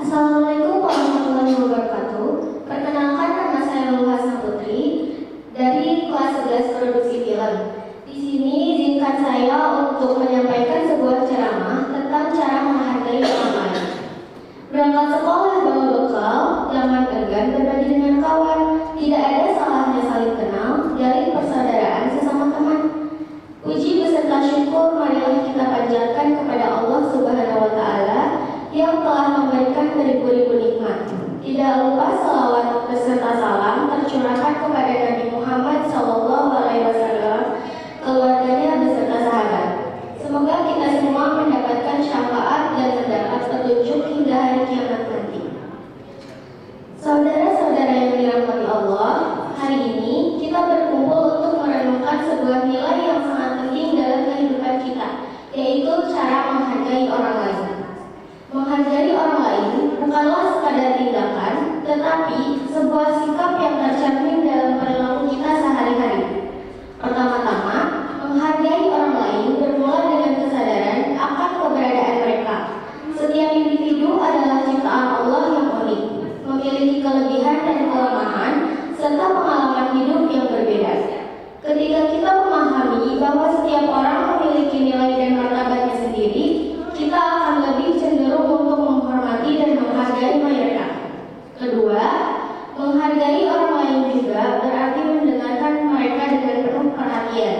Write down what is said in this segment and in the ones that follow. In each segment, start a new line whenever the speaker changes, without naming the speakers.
Assalamualaikum warahmatullahi wabarakatuh. Perkenalkan, nama saya Nurul Hasna Putri dari kelas 11 produksi film. Di sini izinkan saya untuk menyampaikan sebuah ceramah tentang cara menghargai orang lain. Berangkat sekolah bawa bekal, jangan enggan berbagi dengan kawan. Tidak ada salahnya saling kenal, jalin persaudaraan sesama teman. Puji beserta syukur marilah kita panjatkan kepada Allah Subhanahu wa Ta'ala yang telah memberikan beribu-ribu nikmat. Tidak lupa salawat beserta salam tercurahkan kepada Nabi Muhammad SAW, keluarganya beserta sahabat. Semoga kita semua mendapatkan syafaat dan mendapat petunjuk hingga hari kiamat nanti. Saudara-saudara yang dirahmati Allah, hari ini kita berkumpul untuk merenungkan sebuah nilai yang sangat penting dalam kehidupan kita, yaitu cara menghargai orang lain. Menghargai orang lain bukanlah sekadar tindakan, tetapi sebuah sikap yang tercermin dalam perilaku kita sehari-hari. Pertama-tama, menghargai orang lain bermula dengan kesadaran akan keberadaan mereka. Setiap individu adalah ciptaan Allah yang unik, memiliki kelebihan dan kelemahan, serta pengalaman hidup yang berbeda. Ketika kita memahami bahwa setiap orang memiliki nilai dan martabatnya sendiri, kita akan lebih cenderung untuk menghormati dan menghargai mereka. Kedua, menghargai orang lain juga berarti mendengarkan mereka dengan penuh perhatian.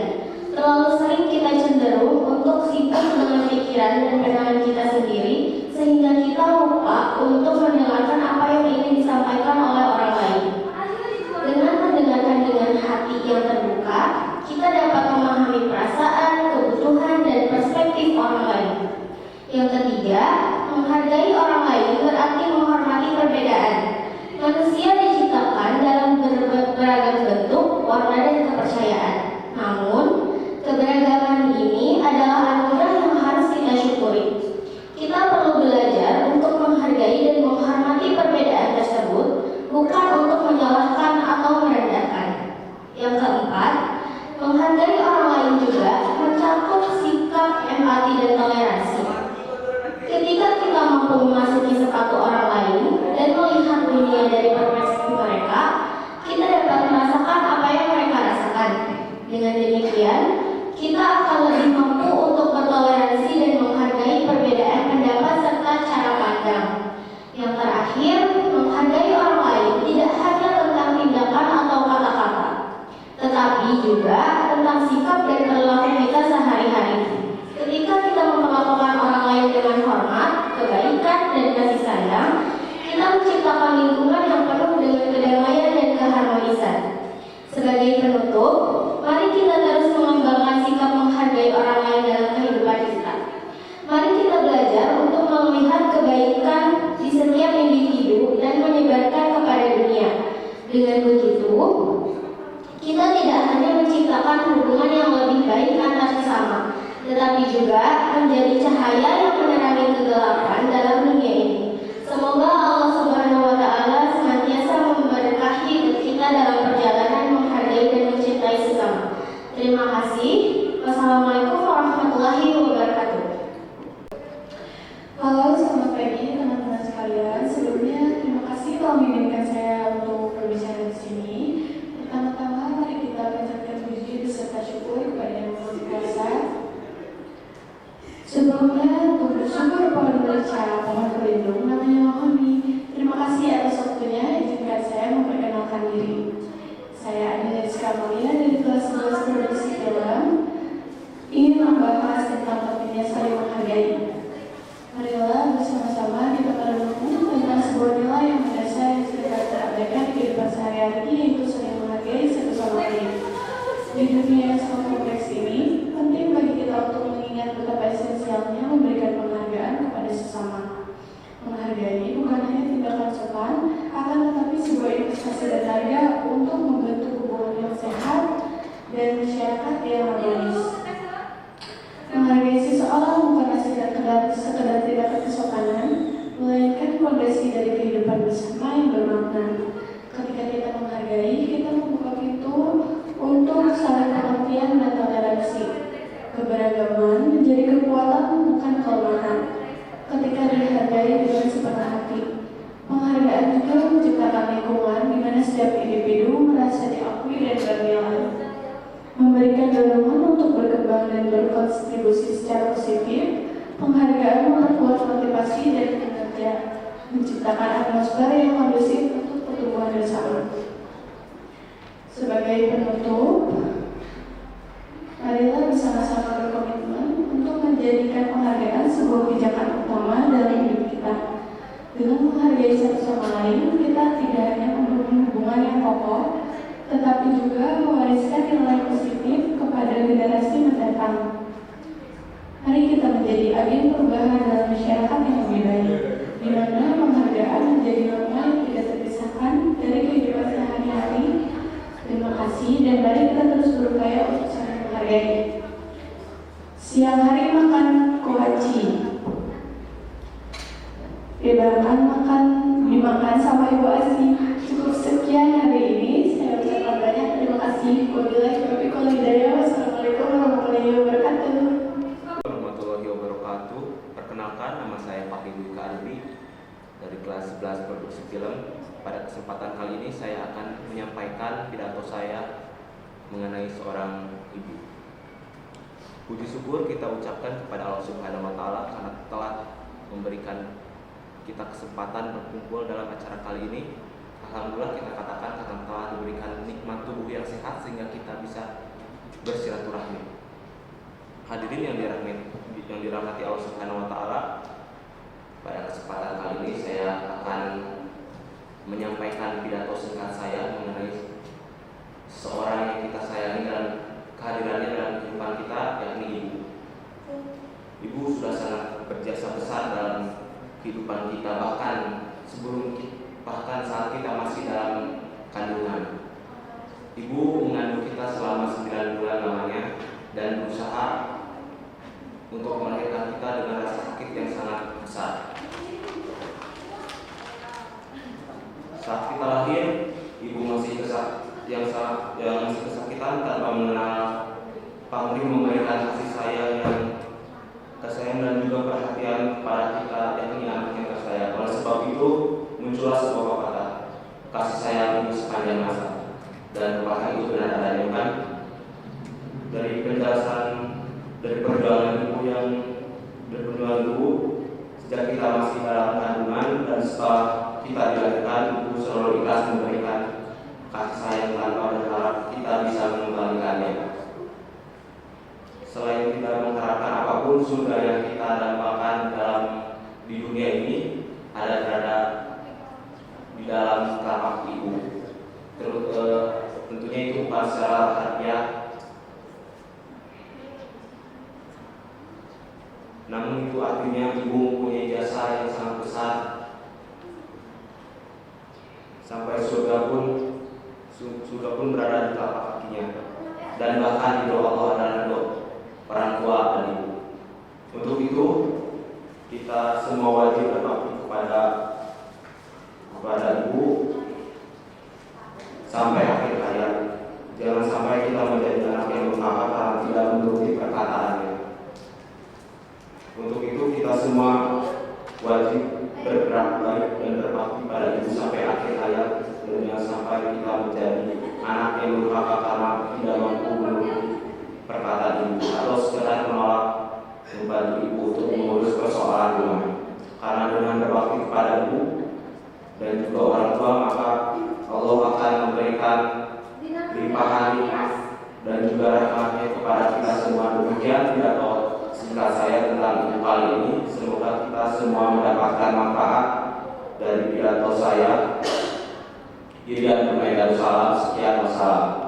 Terlalu sering kita cenderung untuk sibuk dengan pikiran dan pandangan kita sendiri, sehingga kita lupa untuk mendengarkan apa yang ingin disampaikan oleh orang lain. Dengan mendengarkan dengan hati yang terbuka, kita dapat memahami perasaan, kebutuhan, dan perspektif orang lain. Yang ketiga, menghargai orang lain berarti menghormati perbedaan. Manusia diciptakan dalam beragam bentuk, warna, dan kepercayaan. Namun, keberagaman ini adalah anugerah yang harus kita syukuri. Kita perlu belajar untuk menghargai dan menghormati perbedaan tersebut, bukan untuk menyalahkan atau merendahkan. Yang keempat, menghargai orang lain juga mencakup sikap empati dan toleransi. Ketika kita mampu memasuki sepatu orang lain dan melihat dunia dari perspektif mereka, kita dapat merasakan apa yang mereka rasakan. Dengan demikian, kita akan lebih mampu untuk bertoleransi dan menghargai perbedaan pendapat serta cara pandang. Yang terakhir, menghargai orang lain tidak hanya tentang tindakan atau kata-kata, tetapi juga tentang sikap dan perilaku kita sehari-hari. Ketika kita memperlakukan orang lain dengan hormat, kebaikan, dan kasih sayang, kita menciptakan lingkungan yang penuh dengan kedamaian dan keharmonisan. Sebagai penutup, mari kita terus mengembangkan sikap menghargai orang lain dalam kehidupan kita. Mari kita belajar untuk melihat kebaikan di setiap individu dan menyebarkan kepada dunia. Dengan begitu, kita tidak hanya menciptakan hubungan yang lebih baik antar sesama, tetapi juga menjadi cahaya yang menerangi kegelapan dalam dunia ini. Semoga Allah Subhanahu wa Ta'ala senantiasa memberkahi kita dalam perjalanan menghargai dan mencintai sesama. Terima kasih. Wassalamualaikum warahmatullahi wabarakatuh.
Halo, selamat pagi teman-teman sekalian. Sebelumnya terima kasih telah mengizinkan saya untuk berbicara di sini. Pertama-tama mari kita panjatkan puji beserta syukur kepada Yang Maha Kuasa. Sebelumnya untuk bersyukur kepada membaca Pohon Pelindung namanya Mohami. Terima kasih atas waktunya. Izinkan saya memperkenalkan diri. Saya Adila Rizka-Malia dari kelas 11 produksi film. Ingin membahas tentang pentingnya saling menghargai. Marilah bersama-sama kita merenung tentang sebuah nilai yang mendasar yang sering terabaikan di kehidupan sehari-hari, yaitu saling menghargai satu sama lain. Di dunia yang sangat kompleks ini, penting bagi kita untuk mengingat betapa esensialnya memberikan penghargaan kepada sesama. Menghargai bukan hanya tindakan sopan, akan tetapi sebuah investasi berharga untuk membentuk hubungan yang sehat dan masyarakat yang harmonis. Menghargai seseorang bukanlah sekedar tindakan kesopanan, melainkan fondasi dari kehidupan bersama yang bermakna. Ketika kita menghargai, kita membuka pintu untuk saling pengertian dan toleransi. Keberagaman menjadi kekuatan bukan kelemahan. Ketika dihargai dengan sepenuh hati, membuat motivasi dan kinerja, menciptakan atmosfer yang kondusif untuk pertumbuhan bersama. Sebagai penutup, marilah bersama-sama berkomitmen untuk menjadikan penghargaan sebuah pijakan utama dalam hidup kita. Dengan menghargai satu sama lain, kita tidak hanya membangun hubungan yang kokoh, tetapi juga mewariskan nilai positif kepada generasi mendatang. Mari kita menjadi agen perubahan dalam masyarakat yang lebih baik, di mana penghargaan menjadi norma yang tidak terpisahkan dari kehidupan sehari-hari. Terima kasih dan mari kita terus berupaya untuk saling menghargai. Siang hari makan kohaci, dimakan dimakan sama Ibu Asi. Cukup sekian hari ini. Saya ucapkan banyak terima kasih. Wabillahi taufiq wal hidayah. Wassalamualaikum warahmatullahi wabarakatuh.
Warahmatullahi wabarakatuh. Perkenalkan, nama saya Pak Ibu Karbi dari kelas 11 produksi film. Pada kesempatan kali ini saya akan menyampaikan pidato saya mengenai seorang ibu. Puji syukur kita ucapkan kepada Allah Subhanahu wa Ta'ala karena telah memberikan kita kesempatan berkumpul dalam acara kali ini. Alhamdulillah kita katakan karena telah diberikan nikmat tubuh yang sehat sehingga kita bisa bersilaturahmi. Hadirin yang dirahmati Allah Subhanahu wa Ta'ala, pada kesempatan kali ini saya akan menyampaikan pidato singkat saya mengenai seorang yang kita sayangi dan kehadirannya dalam kehidupan kita, yakni ibu. Ibu sudah sangat berjasa besar dalam kehidupan kita, bahkan saat kita masih dalam kandungan. Ibu mengandung kita selama 9 bulan lamanya dan berusaha untuk melahirkan kita dengan rasa sakit yang sangat besar. Saat kita lahir, ibu masih kesakitan tanpa mengenal pamrih memberikan kasih sayang dan juga perhatian kepada kita, yakni anak yang tersayang. Oleh sebab itu muncullah sebuah pepatah, kasih sayang ibu sepanjang masa. Dan pepatah itu benar adanya, kan? Dari penjelasan dari perjuangan ibu sejak kita masih dalam kandungan dan setelah kita dilahirkan, ibu selalu ikhlas memberikan kasih sayang tanpa berharap kita bisa mengembalikannya. Selain tidak mengharapkan apapun, surga yang kita dambakan di dunia ini berada di dalam telapak ibu. Tentunya itu bukan secara harfiah, namun itu artinya ibu mempunyai jasa yang sangat besar. Sampai surga pun berada di telapak kakinya, dan bahkan di doa Allah adalah doa orang tua dan ibu. Untuk itu kita semua wajib berbakti kepada ibu sampai akhir hayat. Jangan sampai kita menjadi anak yang durhaka karena tidak menuruti perkataannya. Untuk itu kita semua wajib bergerak baik dan berbakti pada ibu sampai akhir hayat, dan jangan sampai kita menjadi anak yang durhaka karena tidak mampu menuruti perkataan ibu atau sekedar menolak membantu ibu untuk mengurus persoalan rumah. Karena dengan berbakti kepada ibu dan juga orang tua, maka Allah akan memberikan limpahan dan juga rahmatnya kepada kita semua. Demikian pidato singkat saya tentang ibu kali ini. Semoga kita semua mendapatkan manfaat dari pidato saya. Irian Darussalam. Sekian, wassalam.